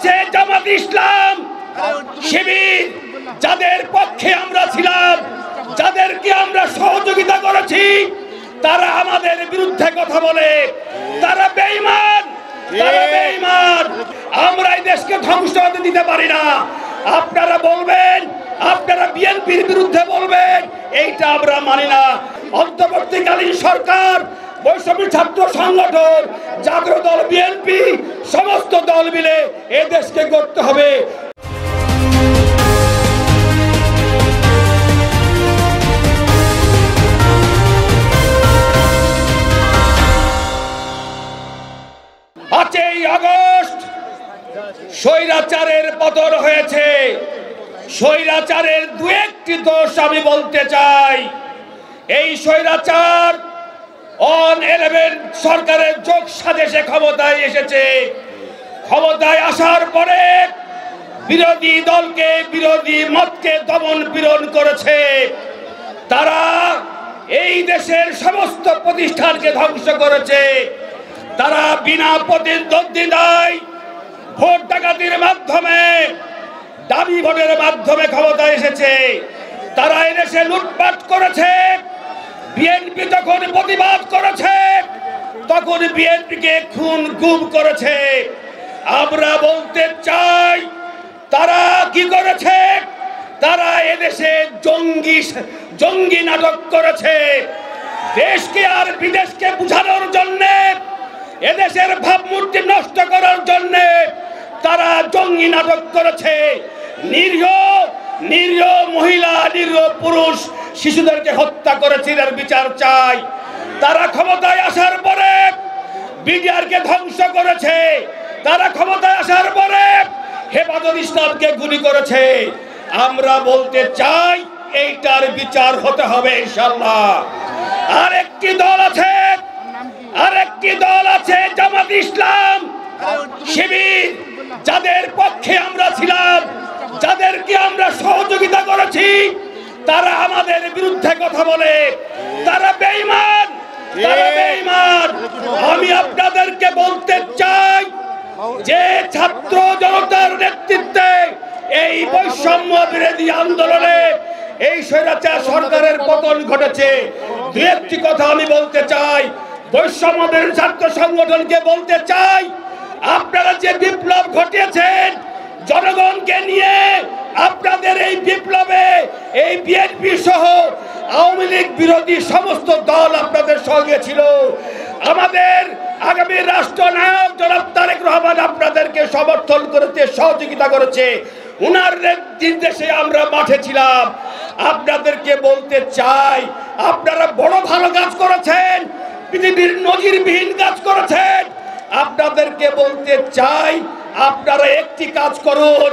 আছে জামাত ইসলাম শিবির, যাদের পক্ষে আমরা ছিলাম, যাদেরকে আমরা সহযোগিতা করেছি, তারা আমাদের বিরুদ্ধে কথা বলে। তারা বেঈমান, তারা বেঈমান। আমরা এই দেশকে ধ্বংস হতে দিতে পারি না। আপনারা বলবেন, আপনারা বিএনপির বিরুদ্ধে বলবেন, এইটা আমরা মানি না। অন্তর্বর্তীকালীন সরকার, বৈষম্য ছাত্র সংগঠন, জাতীয় দল বিএনপি, সমস্ত দল মিলে এই দেশকে গড়তে হবে। আগস্ট স্বৈরাচারের পতন হয়েছে। স্বৈরাচারের দু একটি দোষ আমি বলতে চাই। এই স্বৈরাচার অন 11 সরকারের যোগ সাজেশে ক্ষমতায় এসেছে। ক্ষমতায় আসার পরে বিরোধী দলকে, বিরোধী মতকে দমন পীড়ন করেছে। তারা এই দেশের সমস্ত প্রতিষ্ঠানকে ধ্বংস করেছে। তারা বিনা প্রতিদ্বন্দ্বিতায় ভোট ডাকাতির মাধ্যমে, দাবি ভোটের মাধ্যমে ক্ষমতায় এসেছে। তারা এদেশে লুটপাট করেছে। বিএনপি যখন প্রতিবাদ করেছে, তখন বিএনপিকে খুন গুম করেছে। আমরা বলতে চাই, তারা কি করেছে? তারা এদেশে জঙ্গি নাটক করেছে। দেশকে আর বিদেশকে বুঝানোর জন্যে, এদেশের ভাবমূর্তি নষ্ট করার জন্য তারা জঙ্গি নাটক করেছে। নিরীহ মহিলা, নিরীহ পুরুষ, শিশুদেরকে হত্যা করেছে। এর বিচার চাই। তারা ক্ষমতায় আসার পরে বিডিআরকে ধ্বংস করেছে। তারা ক্ষমতায় আসার পরে হেফাজত ইসলামকে গুলি করেছে। আমরা বলতে চাই, এইটার বিচার হতে হবে ইনশাআল্লাহ। আরেকটি দল আছে জামাত ইসলাম শিবির, যাদের পক্ষে আমরা ছিলাম, যাদেরকে আমরা সহযোগিতা করেছি, তারা আমাদের বিরুদ্ধে কথা বলে। তারা বেঈমান, তারা বেঈমান। আমি আপনাদেরকে বলতে চাই যে ছাত্র জনতার নেতৃত্বে এই বৈষম্য বিরোধী আন্দোলনে এই স্বৈরাচার সরকারের পতন ঘটেছে। দু একটি কথা আমি বলতে চাই। বৈষম্যের ছাত্র সংগঠনকে বলতে চাই, আপনারা যে বিপ্লব ঘটিয়েছেন জনগণকে নিয়ে, আপনাদের এই বিপ্লবে এই বিএনপি সহ আওয়ামী লীগ বিরোধী সমস্ত দল আপনাদের সঙ্গে ছিল। আমাদের আগামী রাষ্ট্রনায়ক জনাব তারেক রহমান আপনাদেরকে সমর্থন করেছে, সহযোগিতা করেছে। উনার নির্দেশে আমরা মাঠে ছিলাম। আপনাদেরকে বলতে চাই, আপনারা বড় ভালো কাজ করেছেন, পৃথিবীর নজিরবিহীন কাজ করেছেন। আপনাদেরকে বলতে চাই, আপনারা একটি কাজ করুন,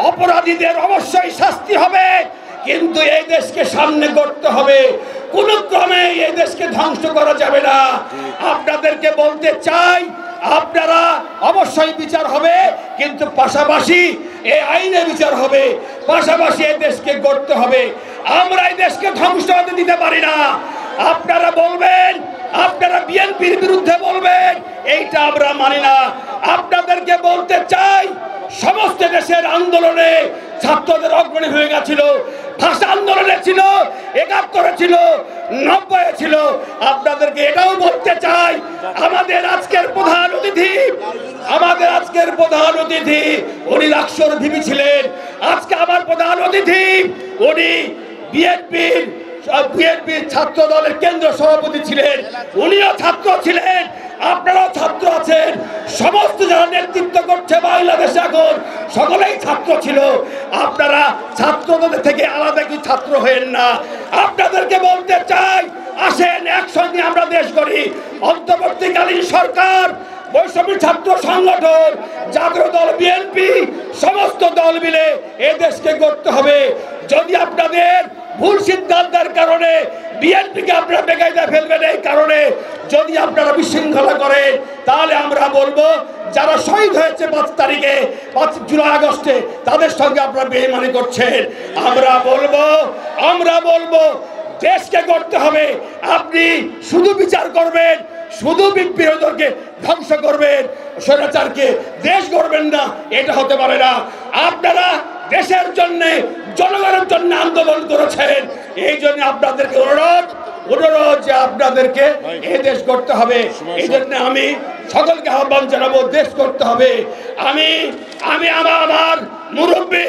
অপরাধীদের অবশ্যই শাস্তি হবে, কিন্তু এই দেশকে সামনে গড়তে হবে। কোন ক্রমে এই দেশকে ধ্বংস করা যাবে না। আপনাদেরকে বলতে চাই, আপনারা অবশ্যই বিচার হবে, কিন্তু পাশাপাশি এই আইনে বিচার হবে, পাশাপাশি এই দেশকে গড়তে হবে। আমরা এই দেশকে ধ্বংস হতে দিতে পারি না। আপনারা বলবেন, আপনারা বিএনপির বিরুদ্ধে বলবেন, এইটা আমরা মানি না। আপনাদেরকে বলতে চাই, সমস্ত দেশের আন্দোলনে ছাত্রদের অগ্রণী হয়ে গেছিল। ভাষা আন্দোলনে ছিল, ৭১ ছিল, ৯০ ছিল। আপনাদেরকে এটাও বলতে চাই, আমাদের আজকের প্রধান অতিথি উনি লাকসর ভিপি ছিলেন। আজকে আমার প্রধান অতিথি উনি বিএনপির ছাত্র দলের কেন্দ্র সভাপতি ছিলেন। উনিও ছাত্র ছিলেন, আপনারাও ছাত্র আছেন। সমস্ত যারা নেতৃত্ব করছে বাংলাদেশে এখন সকলেই ছাত্র ছিল। আপনারা ছাত্রদের থেকে আলাদা কি ছাত্র হয়েন না। আপনাদেরকে বলতে চাই, আসেন একসঙ্গে আমরা দেশ গড়ি। অন্তর্বর্তীকালীন সরকার, বৈষম্য ছাত্র সংগঠন, জাতীয় দল বিএনপি, সমস্ত দল মিলে এই দেশকে গড়তে হবে। যদি আপনাদের ভুল সিদ্ধান্তের কারণে বিএনপিকে আপনারা বেকায়দায় ফেলবেন, এই কারণে যদি আপনারা বিশৃঙ্খলা করেন, তাহলে আমরা বলবো যারা শহীদ হয়েছে 5 তারিখে, 5 জুলাই আগস্টে, তাদের সঙ্গে আপনারা বেঈমানি করছেন। আমরা বলবো দেশকে গড়তে হবে। আপনি শুধু বিচার করবেন, শুধু বিপ্লবীদেরকে ধ্বংস করবেন, স্বৈরাচারকে দেশ গড়বেন না, এটা হতে পারে না। আপনারা দেশের জন্য, জনগণের জন্য আন্দোলন করেছেন, এই জন্য আপনাদেরকে অনুরোধ যে আপনাদেরকে এই দেশ করতে হবে। এই জন্য আমি সকলকে আহ্বান জানাবো, দেশ করতে হবে। আমি আমার মুরব্বী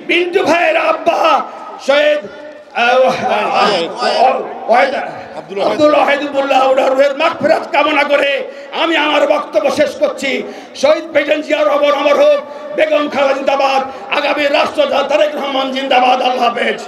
বিন্দু ভাইয়ের আব্বা শহীদ আব্দুল ওয়াহিদুল্লাহ রুহের মাগফিরাত কামনা করে আমি আমার বক্তব্য শেষ করছি। শহীদ প্রেসিডেন্ট জিয়া রহমান অমর হোক, বেগম খালেদা জিন্দাবাদ, আগামী রাষ্ট্রপতি তারেক রহমান জিন্দাবাদ। আল্লাহ হাফেজ।